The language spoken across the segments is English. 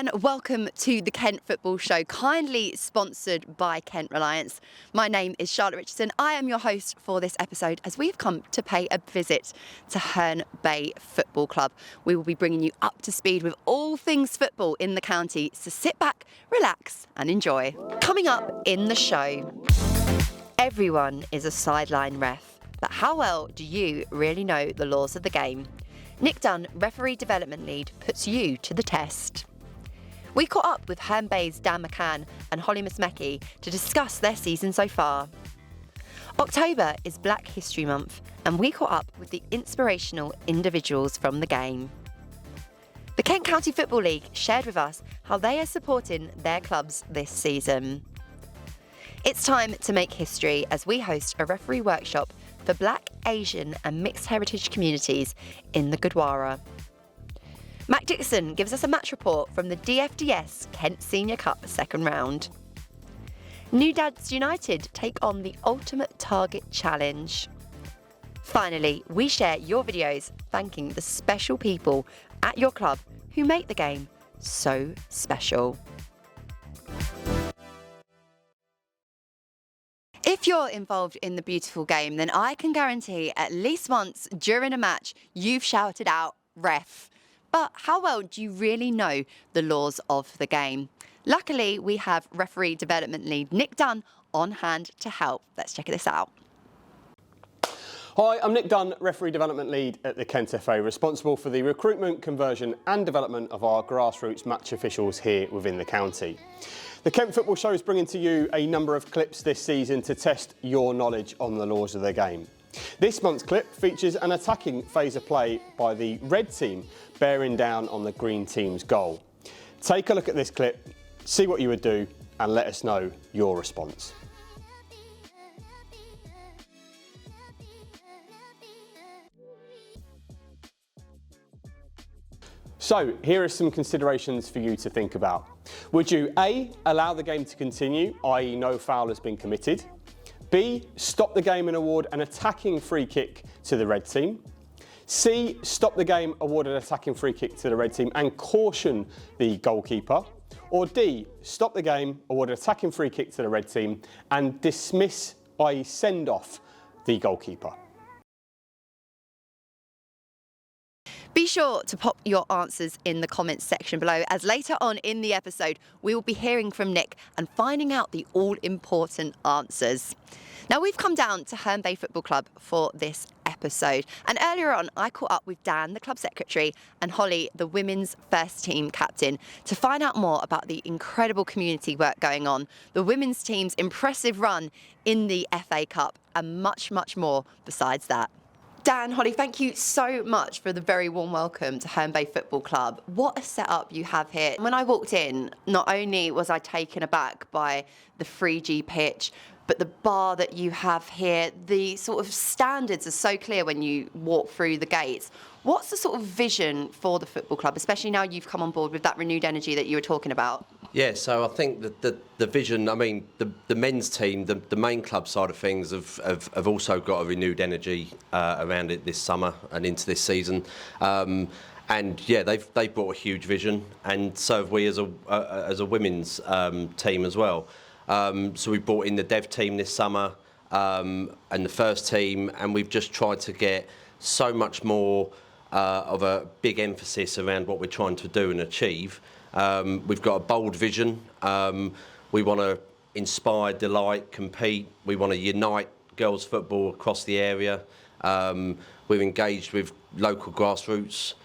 And welcome to the Kent Football Show, kindly sponsored by Kent Reliance. My name is Charlotte Richardson. I am your host for this episode as we've come to pay a visit to Herne Bay Football Club. We will be bringing you up to speed with all things football in the county, so sit back, relax and enjoy. Coming up in the show, everyone is a sideline ref, but how well do you really know the laws of the game? Nick Dunn, referee development lead, puts you to the test. We caught up with Herne Bay's Dan McCann and Holly Musmecki to discuss their season so far. October is Black History Month, and we caught up with the inspirational individuals from the game. The Kent County Football League shared with us how they are supporting their clubs this season. It's time to make history as we host a referee workshop for Black, Asian and mixed heritage communities in the Gurdwara. Matt Dixon gives us a match report from the DFDS Kent Senior Cup second round. New Dads United take on the Ultimate Target Challenge. Finally, we share your videos thanking the special people at your club who make the game so special. If you're involved in the beautiful game, then I can guarantee at least once during a match you've shouted out, "Ref." But how well do you really know the laws of the game? Luckily, we have referee development lead Nick Dunn on hand to help. Let's check this out. Hi, I'm Nick Dunn, referee development lead at the Kent FA, responsible for the recruitment, conversion and development of our grassroots match officials here within the county. The Kent Football Show is bringing to you a number of clips this season to test your knowledge on the laws of the game. This month's clip features an attacking phase of play by the red team bearing down on the green team's goal. Take a look at this clip, see what you would do and let us know your response. So, here are some considerations for you to think about. Would you A, allow the game to continue, i.e. no foul has been committed? B, stop the game and award an attacking free kick to the red team? C, stop the game, award an attacking free kick to the red team and caution the goalkeeper? Or D, stop the game, award an attacking free kick to the red team and dismiss, i.e. send off the goalkeeper? Be sure to pop your answers in the comments section below, as later on in the episode we will be hearing from Nick and finding out the all-important answers. Now, we've come down to Herne Bay Football Club for this episode, and earlier on I caught up with Dan, the club secretary, and Holly, the women's first team captain, to find out more about the incredible community work going on, the women's team's impressive run in the FA Cup and much, much more besides that. Dan, Holly, thank you so much for the very warm welcome to Herne Bay Football Club. What a setup you have here. When I walked in, not only was I taken aback by the 3G pitch, but the bar that you have here, the sort of standards are so clear when you walk through the gates. What's the sort of vision for the football club, especially now you've come on board with that renewed energy that you were talking about? Yeah, so I think that the vision, I mean, the men's team, the main club side of things have also got a renewed energy around it this summer and into this season. And yeah, they've brought a huge vision, and so have we as a women's team as well. So we brought in the dev team this summer and the first team, and we've just tried to get so much more of a big emphasis around what we're trying to do and achieve. We've got a bold vision. We want to inspire, delight, compete. We want to unite girls' football across the area. We're engaged with local grassroots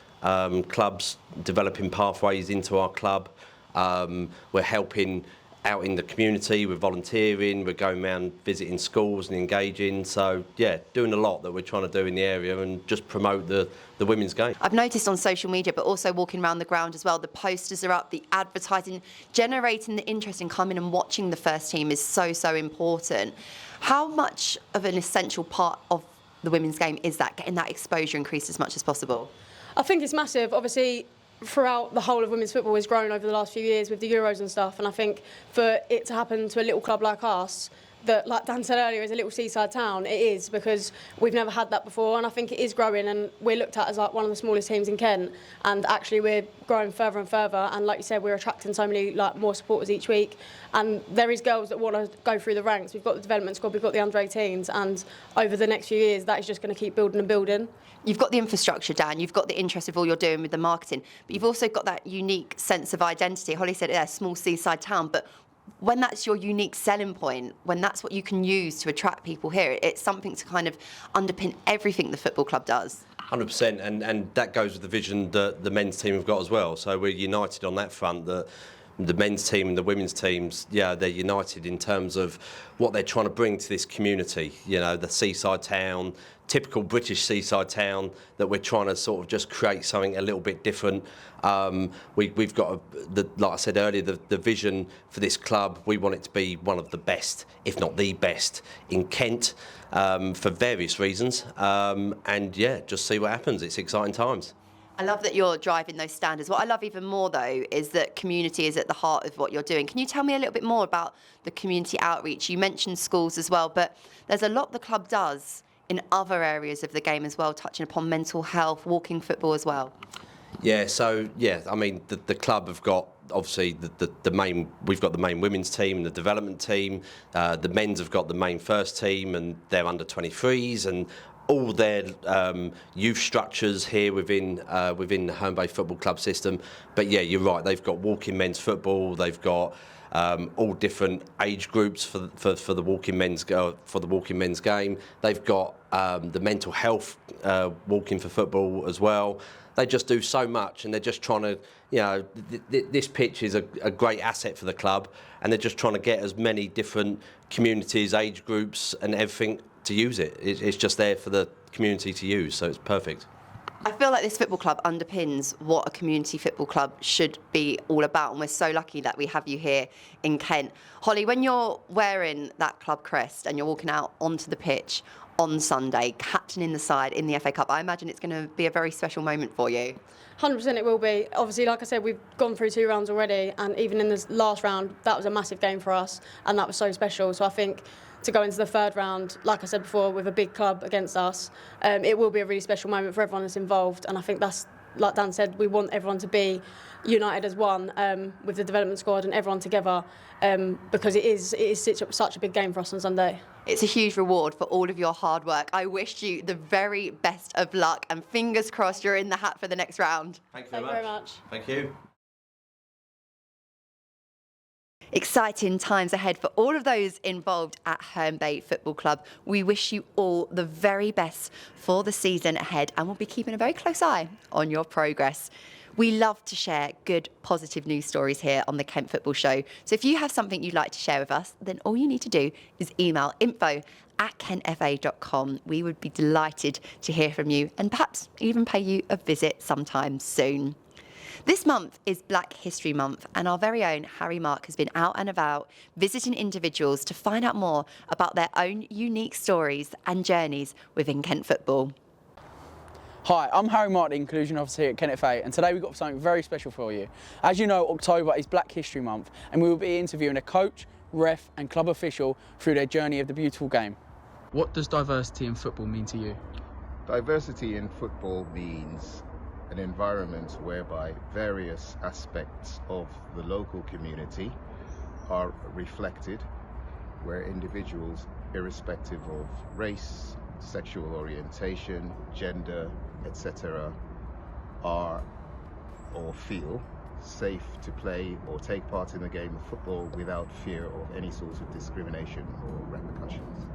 clubs, developing pathways into our club. We're helping out in the community, we're volunteering, we're going around visiting schools and engaging. So yeah, doing a lot that we're trying to do in the area and just promote the women's game. I've noticed on social media, but also walking around the ground as well, the posters are up, the advertising, generating the interest in coming and watching the first team is so important. How much of an essential part of the women's game is that, getting that exposure increased as much as possible? I think it's massive. Obviously, throughout the whole of women's football has grown over the last few years with the Euros and stuff, and I think for it to happen to a little club like us, that, like Dan said earlier, is a little seaside town. It is, because we've never had that before, and I think it is growing, and we're looked at as like one of the smallest teams in Kent, and actually we're growing further and further, and like you said, we're attracting so many more supporters each week, and there is girls that want to go through the ranks. We've got the development squad, we've got the under-18s, and over the next few years that is just going to keep building and building. You've got the infrastructure, Dan, you've got the interest of all you're doing with the marketing, but you've also got that unique sense of identity. Holly said it, a small seaside town, but when that's your unique selling point, when that's what you can use to attract people here, it's something to kind of underpin everything the football club does. 100%, and that goes with the vision that the men's team have got as well. So we're united on that front, that the men's team and the women's teams, they're united in terms of what they're trying to bring to this community. The seaside town, typical British seaside town, that we're trying to sort of just create something a little bit different. We've got, like I said earlier, the vision for this club. We want it to be one of the best, if not the best, in Kent, for various reasons. Just see what happens. It's exciting times. I love that you're driving those standards. What I love even more, though, is that community is at the heart of what you're doing. Can you tell me a little bit more about the community outreach? You mentioned schools as well, but there's a lot the club does in other areas of the game as well, touching upon mental health, walking football as well. The club have got, obviously, the main. We've got the main women's team and the development team. The men's have got the main first team and their under 23s and all their youth structures here within the Herne Bay Football Club system. But yeah, you're right. They've got walking men's football. They've got all different age groups for the walking men's game. They've got the mental health walking for football as well. They just do so much, and they're just trying to. This pitch is a great asset for the club, and they're just trying to get as many different communities, age groups, and everything to use it. It's just there for the community to use, so it's perfect. I feel like this football club underpins what a community football club should be all about, and we're so lucky that we have you here in Kent. Holly, when you're wearing that club crest and you're walking out onto the pitch on Sunday, captaining the side in the FA Cup, I imagine it's going to be a very special moment for you. 100% it will be. Obviously, like I said, we've gone through 2 rounds already, and even in this last round, that was a massive game for us, and that was so special. So I think to go into the 3rd round, like I said before, with a big club against us, it will be a really special moment for everyone that's involved. And I think that's, like Dan said, we want everyone to be united as one, with the development squad and everyone together, because it is such a big game for us on Sunday. It's a huge reward for all of your hard work. I wish you the very best of luck, and fingers crossed you're in the hat for the next round. Thank you very much. Thank you. Exciting times ahead for all of those involved at Herne Bay Football Club. We wish you all the very best for the season ahead, and we'll be keeping a very close eye on your progress. We love to share good, positive news stories here on the Kent Football Show. So if you have something you'd like to share with us, then all you need to do is email info@kentfa.com. We would be delighted to hear from you, and perhaps even pay you a visit sometime soon. This month is Black History Month, and our very own Harry Mark has been out and about visiting individuals to find out more about their own unique stories and journeys within Kent football. Hi, I'm Harry Mark, the Inclusion Officer here at Kent FA, and today we've got something very special for you. As you know, October is Black History Month, and we will be interviewing a coach, ref and club official through their journey of the beautiful game. What does diversity in football mean to you? Diversity in football means an environment whereby various aspects of the local community are reflected, where individuals, irrespective of race, sexual orientation, gender, etc., are or feel safe to play or take part in the game of football without fear of any sort of discrimination or repercussions.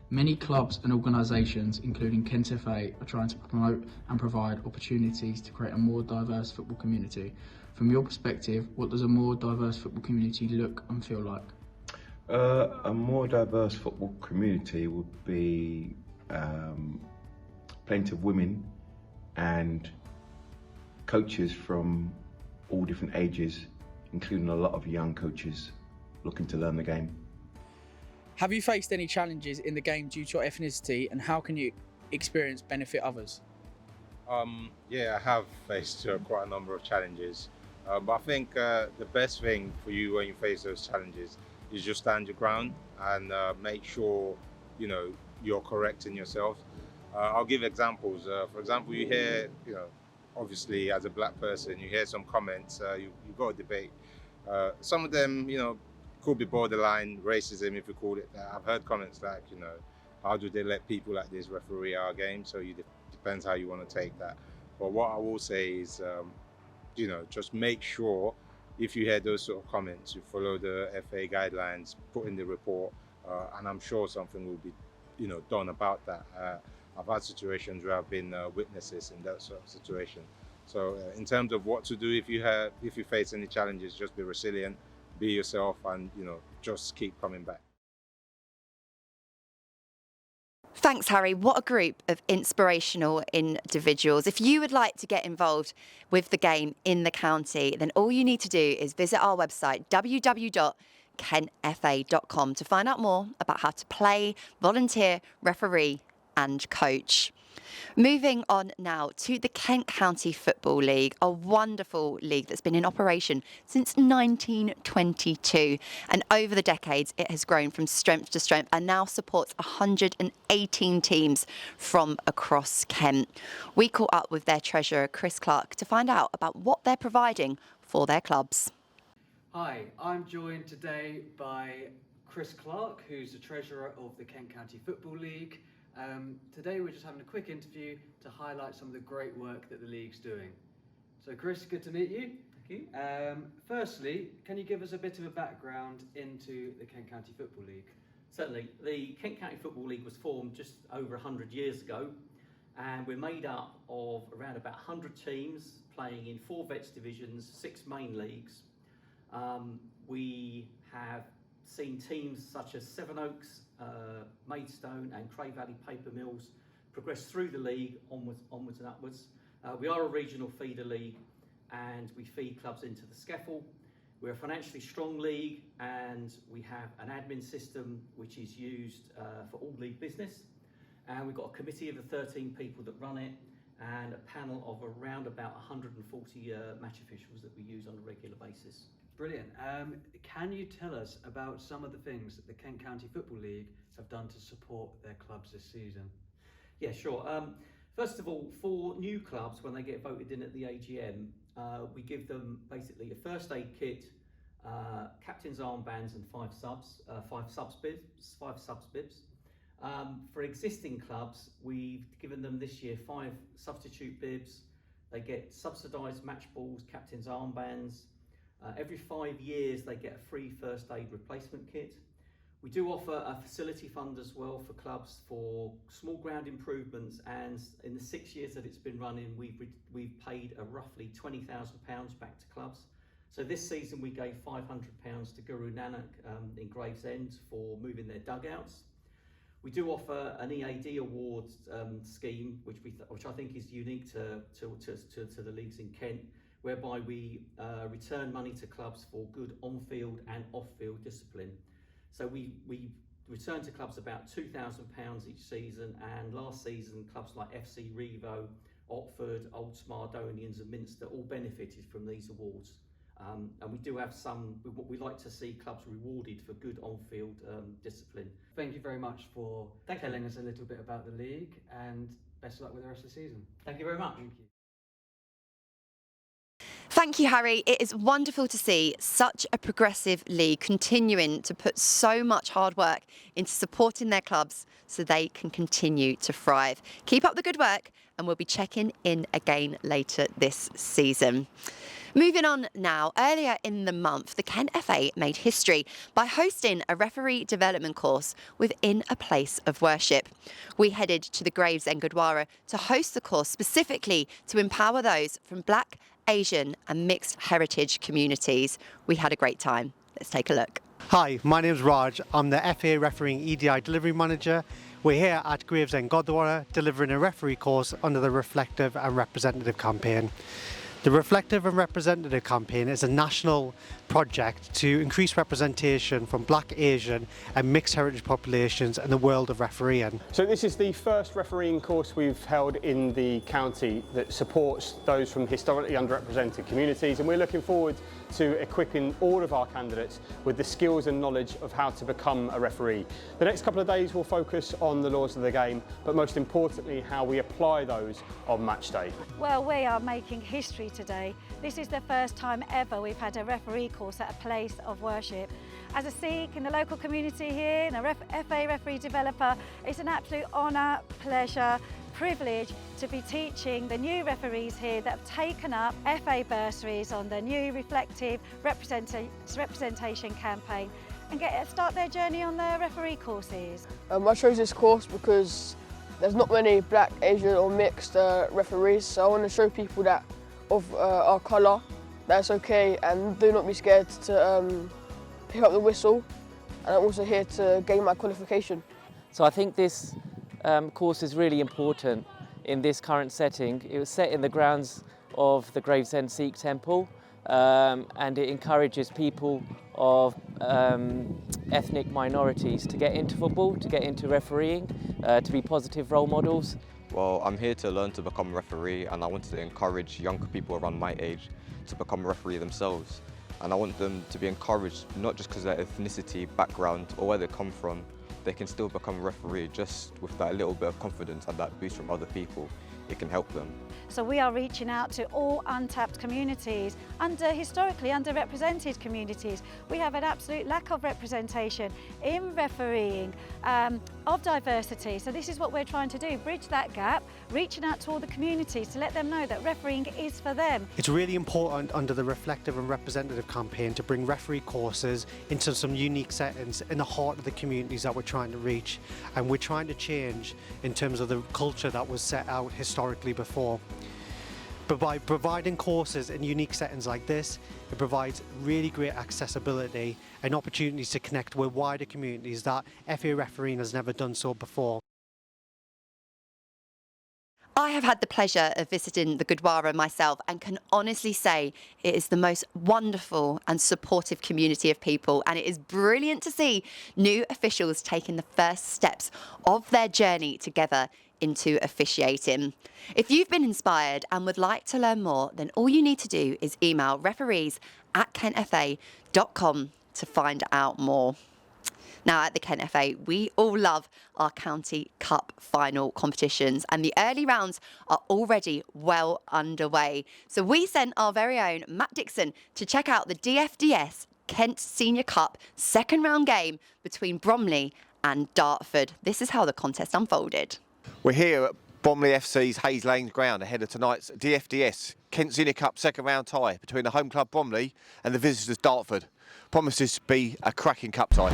Many clubs and organisations, including Kent FA, are trying to promote and provide opportunities to create a more diverse football community. From your perspective, what does a more diverse football community look and feel like? A more diverse football community would be plenty of women and coaches from all different ages, including a lot of young coaches looking to learn the game. Have you faced any challenges in the game due to your ethnicity, and how can you experience benefit others? Yeah, I have faced quite a number of challenges, but I think the best thing for you when you face those challenges is just stand your ground and make sure, you know, you're correcting yourself. I'll give examples. For example, you hear, you know, obviously as a black person, you hear some comments, you've got a debate. Some of them, you know, could be borderline racism, if you call it that. I've heard comments like, you know, how do they let people like this referee our game? So it depends how you want to take that. But what I will say is, you know, just make sure if you hear those sort of comments, you follow the FA guidelines, put in the report, and I'm sure something will be, you know, done about that. I've had situations where I've been witnesses in that sort of situation. So in terms of what to do if you face any challenges, just be resilient, be yourself, and, you know, just keep coming back. Thanks, Harry. What a group of inspirational individuals. If you would like to get involved with the game in the county, then all you need to do is visit our website, www.kentfa.com, to find out more about how to play, volunteer, referee and coach. Moving on now to the Kent County Football League, a wonderful league that's been in operation since 1922. And over the decades, it has grown from strength to strength and now supports 118 teams from across Kent. We caught up with their treasurer, Chris Clark, to find out about what they're providing for their clubs. Hi, I'm joined today by Chris Clark, who's the treasurer of the Kent County Football League. Today we're just having a quick interview to highlight some of the great work that the league's doing. So Chris, good to meet you. Thank you. Firstly, can you give us a bit of a background into the Kent County Football League? Certainly. The Kent County Football League was formed just over 100 years ago, and we're made up of around about 100 teams playing in 4 vets divisions, 6 main leagues. We have seen teams such as Sevenoaks, Maidstone and Cray Valley Paper Mills progress through the league onwards and upwards. We are a regional feeder league and we feed clubs into the SCEFL. We're a financially strong league and we have an admin system which is used for all league business. And we've got a committee of the 13 people that run it and a panel of around about 140 match officials that we use on a regular basis. Brilliant. Can you tell us about some of the things that the Kent County Football League have done to support their clubs this season? Yeah, sure. First of all, for new clubs, when they get voted in at the AGM, we give them basically a first aid kit, captain's armbands and 5 subs bibs. For existing clubs, we've given them this year 5 substitute bibs. They get subsidised match balls, captain's armbands. Every 5 years they get a free first aid replacement kit. We do offer a facility fund as well for clubs for small ground improvements, and in the 6 years that it's been running we've paid a roughly £20,000 back to clubs. So this season we gave £500 to Guru Nanak in Gravesend for moving their dugouts. We do offer an EAD awards scheme which I think is unique to the leagues in Kent, whereby we return money to clubs for good on-field and off-field discipline. So we return to clubs about £2,000 each season, and last season clubs like FC Revo, Otford, Old Smardonians and Minster all benefited from these awards. And we do have some, we like to see clubs rewarded for good on-field discipline. Thank you very much for telling us a little bit about the league, and best of luck with the rest of the season. Thank you very much. Thank you. Thank you, Harry. It is wonderful to see such a progressive league continuing to put so much hard work into supporting their clubs so they can continue to thrive. Keep up the good work and we'll be checking in again later this season. Moving on now, earlier in the month, the Kent FA made history by hosting a referee development course within a place of worship. We headed to the Gravesend Gurdwara to host the course specifically to empower those from Black, Asian and mixed heritage communities. We had a great time. Let's take a look. Hi, my name is Raj. I'm the FA Refereeing EDI Delivery Manager. We're here at Gravesend Gurdwara delivering a referee course under the Reflective and Representative campaign. The Reflective and Representative campaign is a national project to increase representation from Black, Asian and mixed heritage populations in the world of refereeing. So this is the first refereeing course we've held in the county that supports those from historically underrepresented communities, and we're looking forward to equipping all of our candidates with the skills and knowledge of how to become a referee. The next couple of days will focus on the laws of the game, but most importantly how we apply those on match day. Well, we are making history today. This is the first time ever we've had a referee course at a place of worship. As a Sikh in the local community here and a FA referee developer, it's an absolute honour, pleasure, privilege to be teaching the new referees here that have taken up FA bursaries on the new reflective representation campaign and start their journey on their referee courses. I chose this course because there's not many Black, Asian or mixed referees, so I want to show people that of our colour that it's okay and do not be scared to pick up the whistle, and I'm also here to gain my qualification. So I think this course is really important in this current setting. It was set in the grounds of the Gravesend Sikh Temple, and it encourages people of ethnic minorities to get into football, to get into refereeing, to be positive role models. Well, I'm here to learn to become a referee, and I wanted to encourage younger people around my age to become a referee themselves. And I want them to be encouraged, not just because of their ethnicity, background or where they come from. They can still become a referee just with that little bit of confidence and that boost from other people. It can help them. So we are reaching out to all untapped communities, historically underrepresented communities. We have an absolute lack of representation in refereeing, of diversity. So this is what we're trying to do, bridge that gap, reaching out to all the communities to let them know that refereeing is for them. It's really important under the Reflective and Representative campaign to bring referee courses into some unique settings in the heart of the communities that we're trying to reach, and we're trying to change in terms of the culture that was set out historically before. But by providing courses in unique settings like this, it provides really great accessibility and opportunities to connect with wider communities that FA refereeing has never done so before. I have had the pleasure of visiting the Gurdwara myself and can honestly say it is the most wonderful and supportive community of people, and it is brilliant to see new officials taking the first steps of their journey together into officiating. If you've been inspired and would like to learn more, then all you need to do is email referees@kentfa.com to find out more. Now, at the Kent FA, we all love our County Cup final competitions, and the early rounds are already well underway. So we sent our very own Matt Dixon to check out the DFDS Kent Senior Cup second round game between Bromley and Dartford. This is how the contest unfolded. We're here at Bromley FC's Hayes Lane ground ahead of tonight's DFDS Kent Senior Cup second round tie between the home club Bromley and the visitors Dartford. Promises to be a cracking cup tie.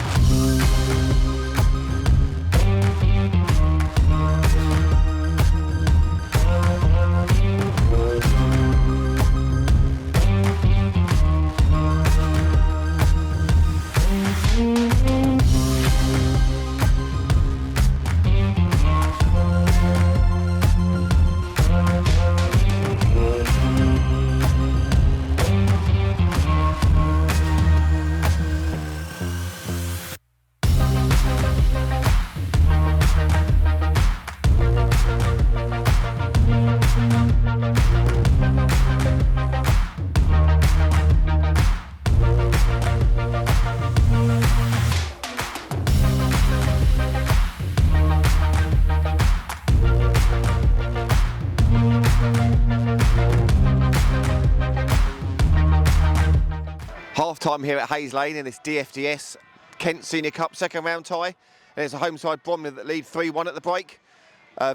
Half-time here at Hayes Lane in this DFDS Kent Senior Cup second round tie. And it's a home side Bromley that lead 3-1 at the break.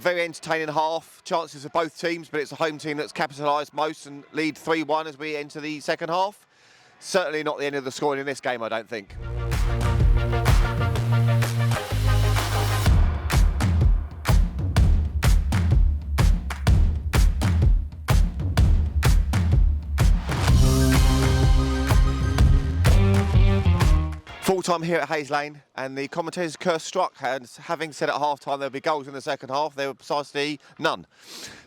Very entertaining half, chances for both teams, but it's a home team that's capitalised most and lead 3-1 as we enter the second half. Certainly not the end of the scoring in this game, I don't think. Full-time here at Hayes Lane, and the commentators curse struck, and having said at half-time there'll be goals in the second half, there were precisely none.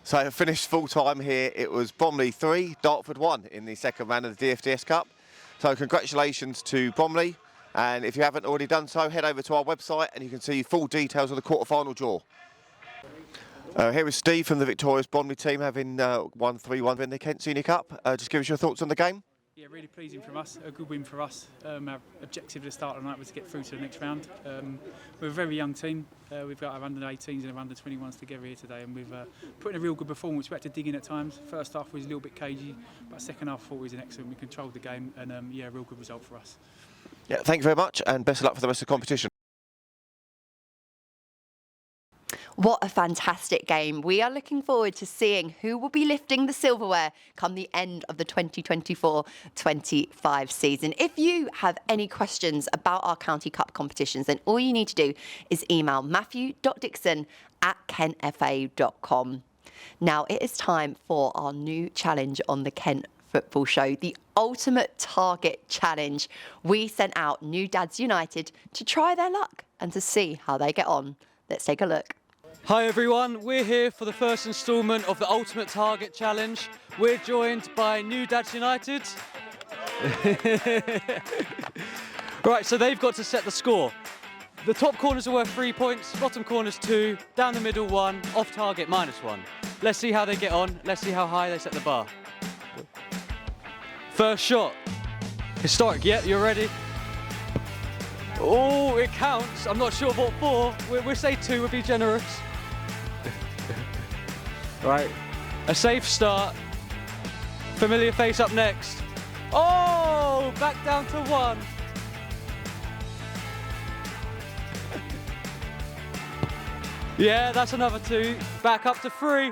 So finished full-time here, it was Bromley 3, Dartford 1 in the second round of the DFDS Cup. So congratulations to Bromley, and if you haven't already done so, head over to our website and you can see full details of the quarter-final draw. Here is Steve from the victorious Bromley team, having won 3-1 in the Kent Senior Cup. Just give us your thoughts on the game. Yeah, really pleasing from us, a good win for us. Our objective at the start of the night was to get through to the next round. We're a very young team. We've got our under-18s and our under-21s together here today, and we've put in a real good performance. We had to dig in at times. First half was a little bit cagey, but second half I thought was an excellent. We controlled the game, and yeah, a real good result for us. Yeah, thank you very much, and best of luck for the rest of the competition. What a fantastic game. We are looking forward to seeing who will be lifting the silverware come the end of the 2024-25 season. If you have any questions about our County Cup competitions, then all you need to do is email matthew.dixon@kentfa.com. Now it is time for our new challenge on the Kent Football Show, the Ultimate Target Challenge. We sent out New Dads United to try their luck and to see how they get on. Let's take a look. Hi everyone, we're here for the first instalment of the Ultimate Target Challenge. We're joined by New Dads United. Right, so they've got to set the score. The top corners are worth 3 points, bottom corners 2, down the middle 1, off target -1. Let's see how they get on, let's see how high they set the bar. First shot. Historic, yeah, you're ready? Oh, it counts. I'm not sure what for. We'll say 2, we'll be generous. Right, a safe start. Familiar face up next. Oh, back down to 1. Yeah, that's another 2. Back up to 3.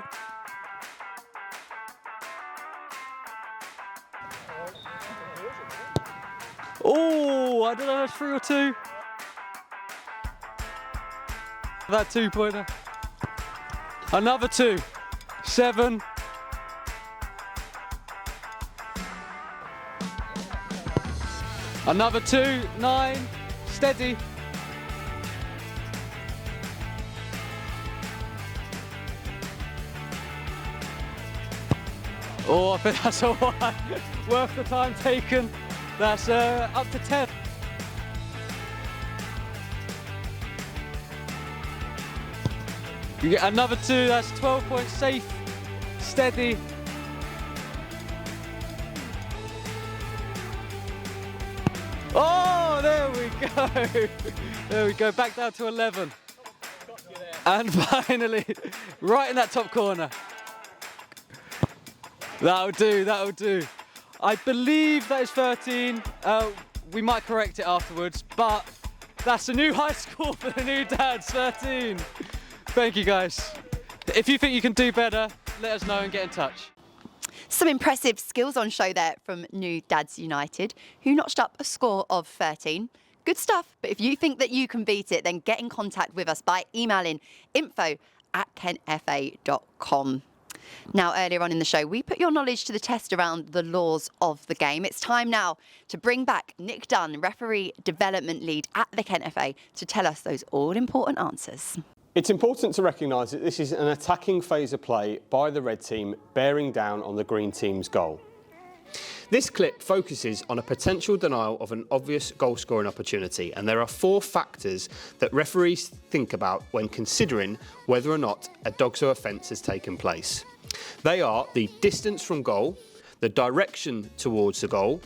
Oh, I don't know, that's 3 or 2. That 2-pointer. Another 2. 7. Another 2. 9. Steady. Oh, I think that's a 1. Worth the time taken. That's up to 10. You get another 2, that's 12 points safe, steady. Oh, there we go. There we go, back down to 11. And finally, right in that top corner. That'll do, that'll do. I believe that is 13. We might correct it afterwards, but that's a new high score for the New Dads, 13. Thank you, guys. If you think you can do better, let us know and get in touch. Some impressive skills on show there from New Dads United, who notched up a score of 13. Good stuff, but if you think that you can beat it, then get in contact with us by emailing info@kentfa.com. Now, earlier on in the show, we put your knowledge to the test around the laws of the game. It's time now to bring back Nick Dunn, referee development lead at the Kent FA, to tell us those all-important answers. It's important to recognise that this is an attacking phase of play by the red team bearing down on the green team's goal. This clip focuses on a potential denial of an obvious goal-scoring opportunity, and there are 4 factors that referees think about when considering whether or not a DOGSO offence has taken place. They are the distance from goal, the direction towards the goal,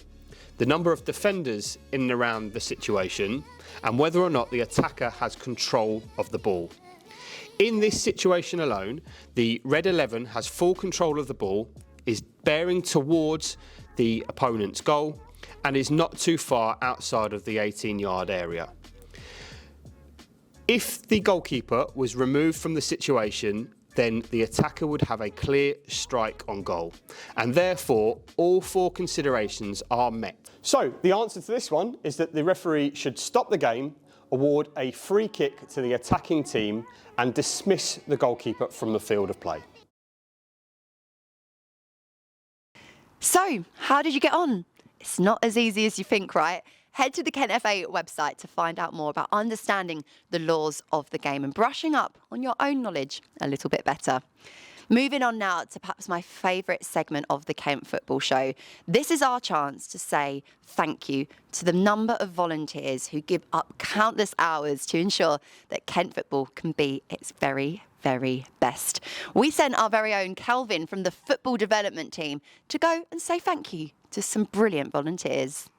the number of defenders in and around the situation, and whether or not the attacker has control of the ball. In this situation alone, the red 11 has full control of the ball, is bearing towards the opponent's goal, and is not too far outside of the 18-yard area. If the goalkeeper was removed from the situation, then the attacker would have a clear strike on goal, and therefore all 4 considerations are met. So the answer to this one is that the referee should stop the game, award a free kick to the attacking team, and dismiss the goalkeeper from the field of play. So, how did you get on? It's not as easy as you think, right? Head to the Kent FA website to find out more about understanding the laws of the game and brushing up on your own knowledge a little bit better. Moving on now to perhaps my favourite segment of the Kent Football Show. This is our chance to say thank you to the number of volunteers who give up countless hours to ensure that Kent football can be its very, very best. We sent our very own Kelvin from the football development team to go and say thank you to some brilliant volunteers.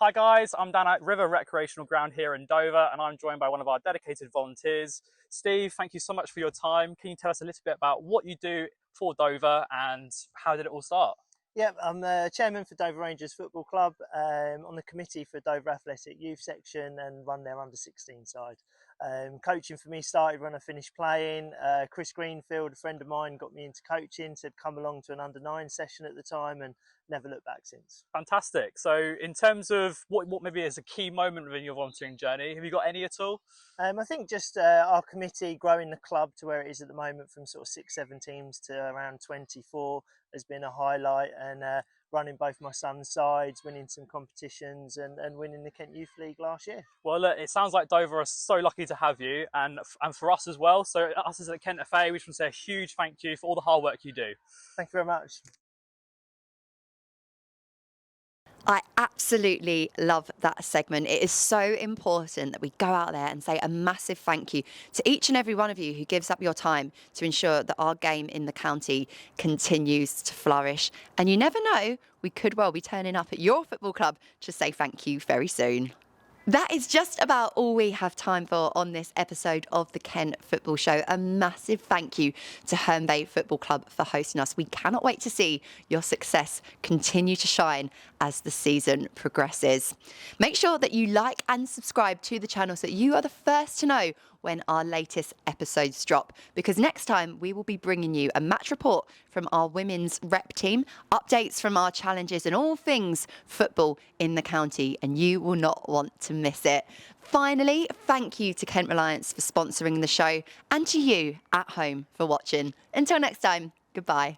Hi guys, I'm down at River Recreational Ground here in Dover and I'm joined by one of our dedicated volunteers. Steve, thank you so much for your time. Can you tell us a little bit about what you do for Dover and how did it all start? Yeah, I'm the chairman for Dover Rangers Football Club, on the committee for Dover Athletic Youth Section and run their under-16 side. Coaching for me started when I finished playing. Chris Greenfield, a friend of mine, got me into coaching, said come along to an under-9 session at the time and never looked back since. Fantastic. So in terms of what maybe is a key moment within your volunteering journey, have you got any at all? I think just our committee growing the club to where it is at the moment from sort of 6-7 teams to around 24 has been a highlight, and running both my son's sides, winning some competitions and winning the Kent Youth League last year. Well, look, it sounds like Dover are so lucky to have you and for us as well. So us as at Kent FA, we just want to say a huge thank you for all the hard work you do. Thank you very much. I absolutely love that segment. It is so important that we go out there and say a massive thank you to each and every one of you who gives up your time to ensure that our game in the county continues to flourish. And you never know, we could well be turning up at your football club to say thank you very soon. That is just about all we have time for on this episode of the Kent Football Show. A massive thank you to Herne Bay Football Club for hosting us. We cannot wait to see your success continue to shine as the season progresses. Make sure that you like and subscribe to the channel so that you are the first to know when our latest episodes drop, because next time we will be bringing you a match report from our women's rep team, updates from our challenges and all things football in the county, and you will not want to miss it. Finally, thank you to Kent Reliance for sponsoring the show and to you at home for watching. Until next time, goodbye.